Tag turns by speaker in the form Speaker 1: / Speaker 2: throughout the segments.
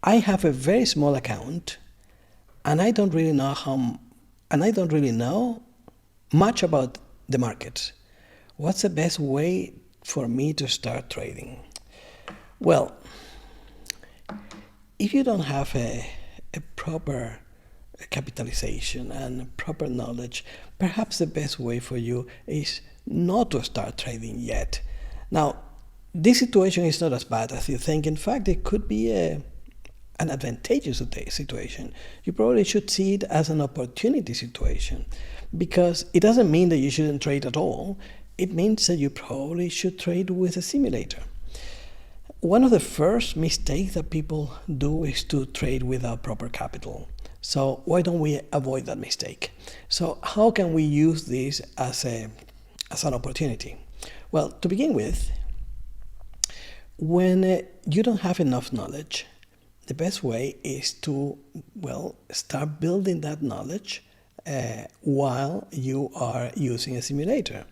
Speaker 1: I have a very small account, and I don't really know much about the markets. What's the best way for me to start trading? Well, if you don't have a proper capitalization and proper knowledge, perhaps the best way for you is not to start trading yet. Now, this situation is not as bad as you think. In fact, it could be an advantageous situation. You probably should see it as an opportunity situation, because it doesn't mean that you shouldn't trade at all. It means that you probably should trade with a simulator. One of the first mistakes that people do is to trade without proper capital. So why don't we avoid that mistake? So how can we use this as an opportunity? Well, to begin with, when you don't have enough knowledge, the best way is to, start building that knowledge while you are using a simulator.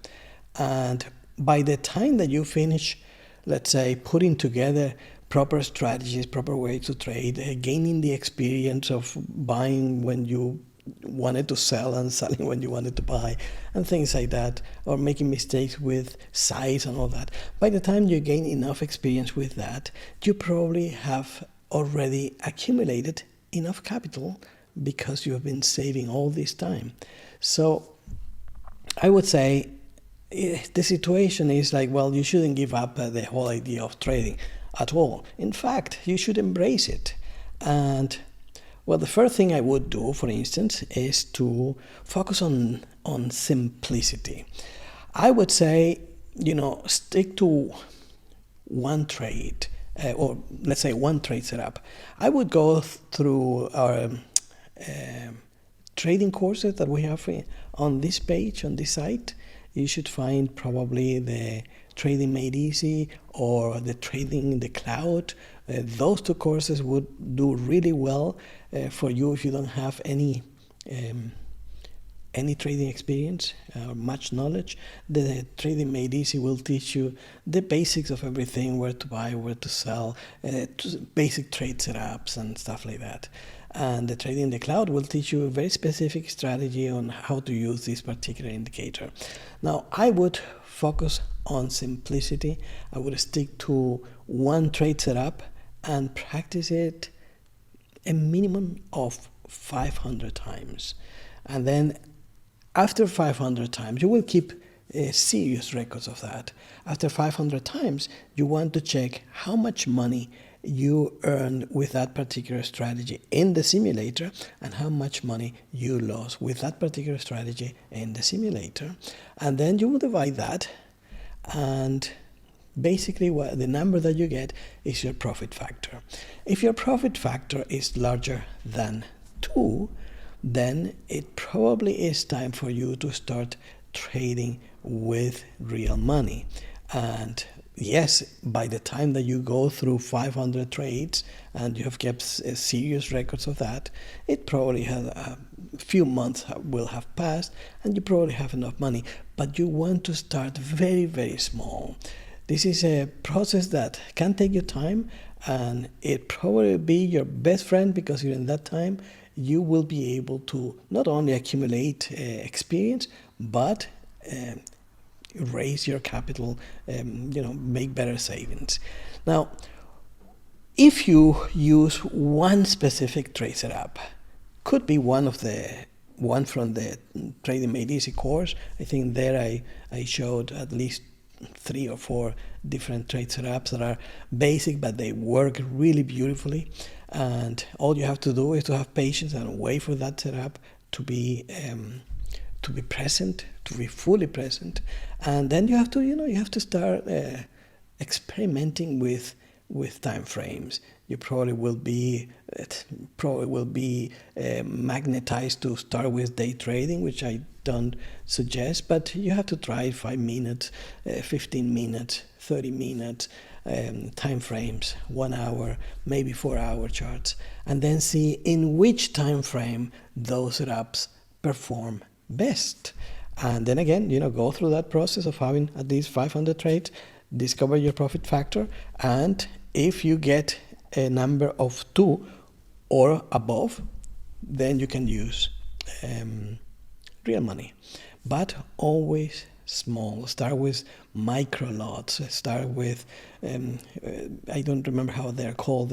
Speaker 1: And by the time that you finish, let's say, putting together proper strategies, proper ways to trade, gaining the experience of buying when you wanted to sell and selling when you wanted to buy, and things like that, or making mistakes with size and all that. By the time you gain enough experience with that, you probably have already accumulated enough capital because you have been saving all this time. So I would say the situation is like, well, you shouldn't give up the whole idea of trading at all. In fact, you should embrace it. And well, the first thing I would do, for instance, is to focus on simplicity. I would say, stick to one trade, or let's say one trade setup. I would go through our trading courses that we have on this page, on this site. You should find probably the Trading Made Easy or the Trading in the Cloud. Those two courses would do really well for you if you don't have any trading experience or much knowledge. The Trading Made Easy will teach you the basics of everything, where to buy, where to sell, basic trade setups and stuff like that. And the Trading in the Cloud will teach you a very specific strategy on how to use this particular indicator. Now, I would focus on simplicity. I would stick to one trade setup and practice it a minimum of 500 times. And then after 500 times, you will keep serious records of that. After 500 times, you want to check how much money you earned with that particular strategy in the simulator and how much money you lost with that particular strategy in the simulator. And then you will divide that, and basically the number that you get is your profit factor. If your profit factor is larger than 2, then it probably is time for you to start trading with real money. And yes, by the time that you go through 500 trades and you have kept serious records of that, it probably has a few months will have passed and you probably have enough money. But you want to start very, very small. This is a process that can take you time, and it probably be your best friend, because during that time you will be able to not only accumulate experience, but raise your capital, make better savings. Now, if you use one specific trade setup, could be one from the Trading Made Easy course. I think there I showed at least 3 or 4 different trade setups that are basic, but they work really beautifully. And all you have to do is to have patience and wait for that setup to be present, to be fully present. And then you have to start experimenting with time frames. You probably will be magnetized to start with day trading, which I don't suggest, but you have to try 5 minutes, 15 minutes, 30 minutes time frames, 1 hour, maybe 4-hour charts, and then see in which time frame those setups perform best. And then again, go through that process of having at least 500 trades, discover your profit factor, and if you get a number of 2 or above, then you can use real money. But always small. Start with micro lots. Start with I don't remember how they're called,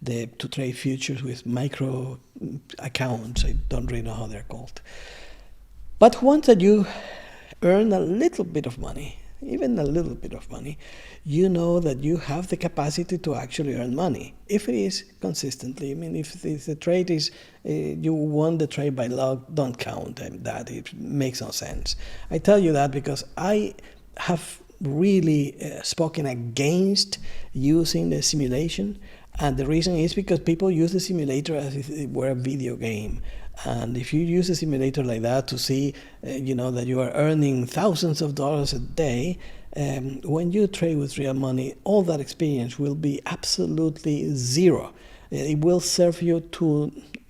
Speaker 1: the to trade futures with micro accounts. I don't really know how they're called. But once that you earn a little bit of money, even a little bit of money, you know that you have the capacity to actually earn money. If it is consistently, I mean, if the trade is, you won the trade by luck, don't count that. It makes no sense. I tell you that because I have really spoken against using the simulation. And the reason is because people use the simulator as if it were a video game. And if you use a simulator like that to see, that you are earning thousands of dollars a day, when you trade with real money, all that experience will be absolutely zero. It will serve you it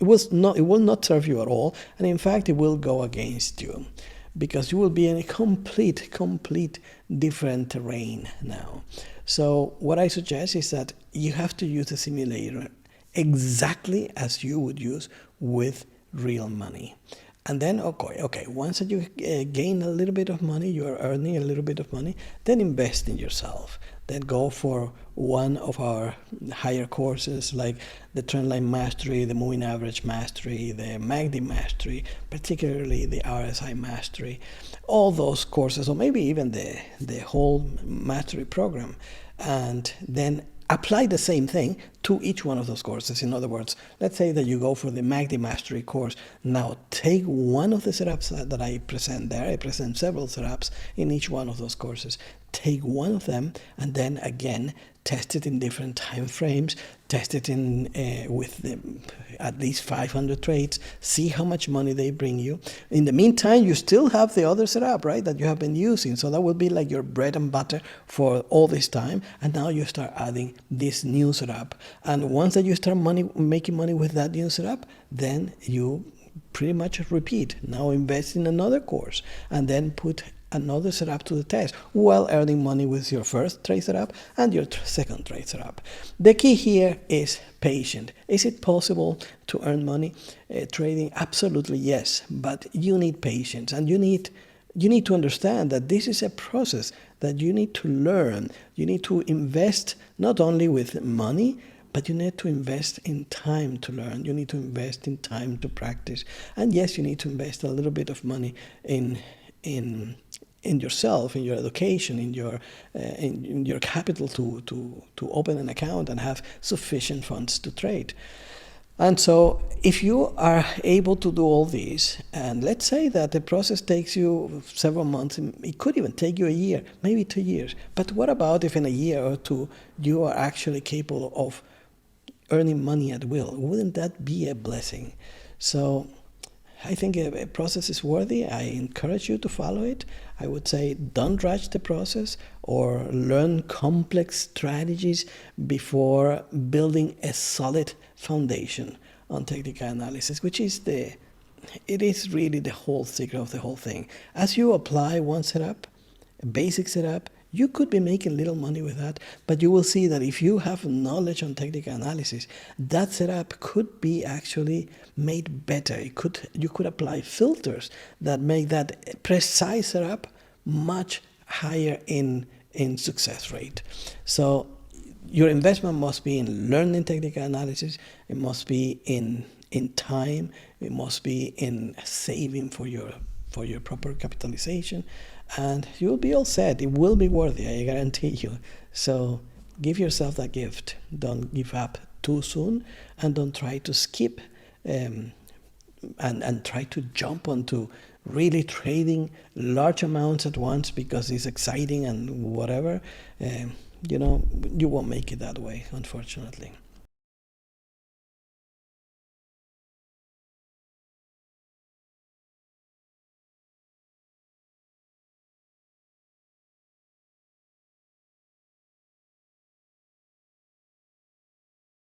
Speaker 1: will not serve you at all, and in fact, it will go against you, because you will be in a complete different terrain now. So what I suggest is that you have to use the simulator exactly as you would use with real money. And then, okay, once that you gain a little bit of money, you are earning a little bit of money, then invest in yourself. Then go for one of our higher courses like the Trendline Mastery, the Moving Average Mastery, the MACD Mastery, particularly the RSI Mastery, all those courses, or maybe even the whole Mastery program, and then apply the same thing to each one of those courses. In other words, let's say that you go for the MACD Mastery course. Now take one of the setups that I present there. I present several setups in each one of those courses. Take one of them and then again test it in different time frames, test it in with at least 500 trades, see how much money they bring you. In the meantime, you still have the other setup, right, that you have been using. So that will be like your bread and butter for all this time. And now you start adding this new setup. And once that you start making money with that new setup, then you pretty much repeat. Now invest in another course and then put another setup to the test while earning money with your first trade setup and your second trade setup. The key here is patient. Is it possible to earn money trading? Absolutely yes, but you need patience, and you need to understand that this is a process that you need to learn. You need to invest not only with money, but you need to invest in time to learn. You need to invest in time to practice. And yes, you need to invest a little bit of money in yourself, in your education, in your capital to open an account and have sufficient funds to trade. And so if you are able to do all these, and let's say that the process takes you several months, it could even take you a year, maybe 2 years. But what about if in a year or two you are actually capable of earning money at will? Wouldn't that be a blessing? So I think a process is worthy. I encourage you to follow it. I would say don't rush the process or learn complex strategies before building a solid foundation on technical analysis, which is it is really the whole secret of the whole thing. As you apply one setup, a basic setup, you could be making little money with that, but you will see that if you have knowledge on technical analysis, that setup could be actually made better. You could apply filters that make that precise setup much higher in success rate. So your investment must be in learning technical analysis. It must be in time. It must be in saving for your proper capitalization. And you'll be all set. It will be worthy, I guarantee you. So give yourself that gift. Don't give up too soon, and don't try to skip and try to jump onto really trading large amounts at once because it's exciting and whatever. You won't make it that way, unfortunately.